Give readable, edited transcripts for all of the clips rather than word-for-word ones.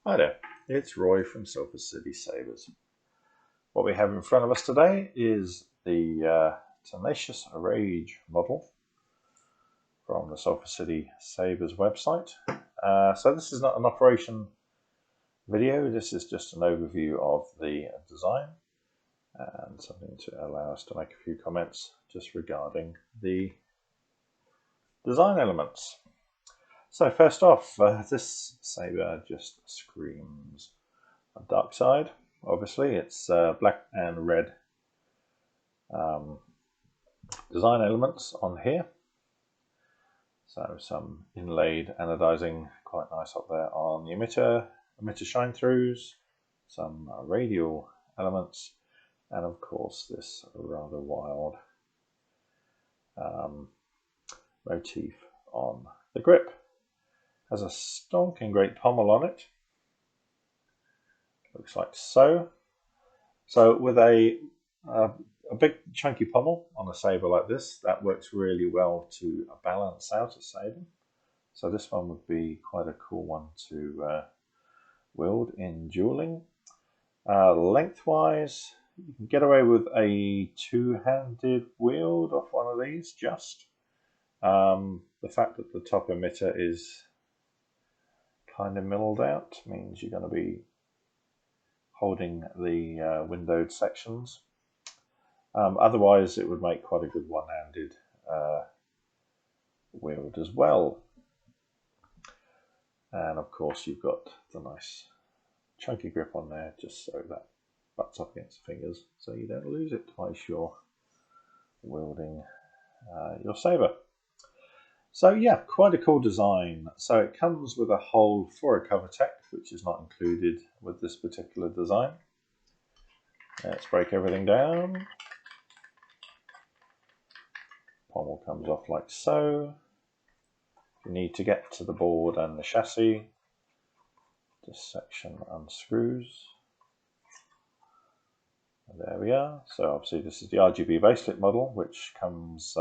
Hi there, it's Roy from Sulphur City Sabers. What we have in front of us today is the Tenacious Rage model from the Sulphur City Sabers website. So this is not an operation video, this is just an overview of the design and something to allow us to make a few comments just regarding the design elements. So first off, this Saber just screams a dark side. Obviously, it's black and red design elements on here. So some inlaid anodizing, quite nice up there on the emitter shine throughs, some radial elements, and of course this rather wild motif on the grip. Has a stonking great pommel on it. Looks like so. So with a big chunky pommel on a saber like this, that works really well to balance out a saber. So this one would be quite a cool one to wield in dueling. Lengthwise, you can get away with a two-handed wield off one of these just. The fact that the top emitter is kind of milled out means you're going to be holding the windowed sections. Otherwise, it would make quite a good one-handed wield as well. And of course, you've got the nice chunky grip on there, just so that butts up against the fingers, so you don't lose it twice you're wielding your saber. So yeah, quite a cool design. So it comes with a hole for a cover tech, which is not included with this particular design. Let's break everything down. Pommel comes off like so. You need to get to the board and the chassis. This section unscrews. And there we are. So obviously this is the RGB bracelet model, which comes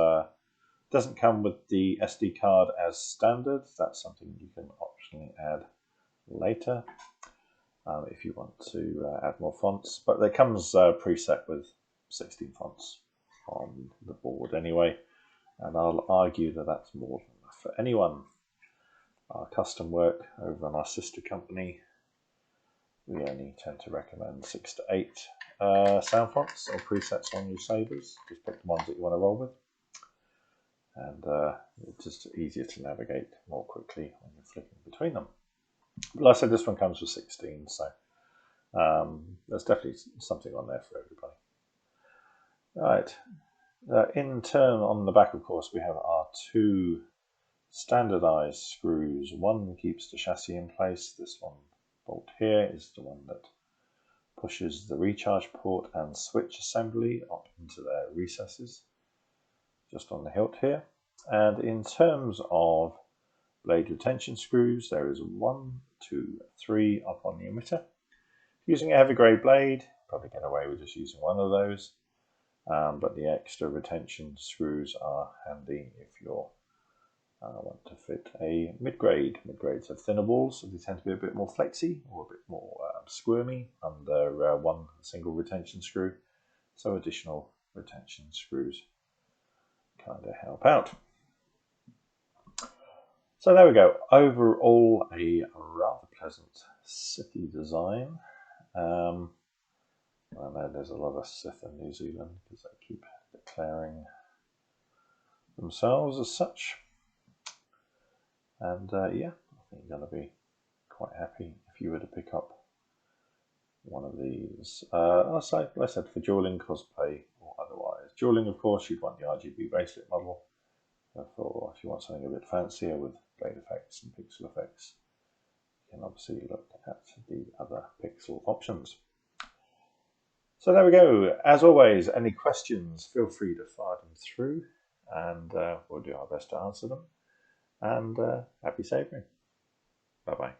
doesn't come with the SD card as standard. That's something you can optionally add later if you want to add more fonts. But there comes preset with 16 fonts on the board anyway. And I'll argue that that's more than enough for anyone. Our custom work over on our sister company, we only tend to recommend 6 to 8 sound fonts or presets on your sabers. Just pick the ones that you want to roll with. And it's just easier to navigate more quickly when you're flicking between them. But like I said, this one comes with 16, so there's definitely something on there for everybody. Right, in turn on the back, of course, we have our two standardized screws. One keeps the chassis in place. This one bolt here is the one that pushes the recharge port and switch assembly up into their recesses, just on the hilt here. And in terms of blade retention screws, there is 1, 2, 3 up on the emitter. Using a heavy grade blade, probably get away with just using one of those, but the extra retention screws are handy if you're want to fit a mid-grade. Mid-grades have thinner balls, so they tend to be a bit more flexy or a bit more squirmy under one single retention screw. So additional retention screws kind of help out. So there we go. Overall, a rather pleasant Sithy design. I know there's a lot of Sith in New Zealand because they keep declaring themselves as such. And yeah, I think you're going to be quite happy if you were to pick up one of these. Like I said, for dueling, cosplay, or otherwise. Dueling, of course, you'd want the RGB bracelet model. For if you want something a bit fancier with blade effects and pixel effects, you can obviously look at the other pixel options. So there we go. As always, any questions, feel free to fire them through, and we'll do our best to answer them. And happy sabering. Bye-bye.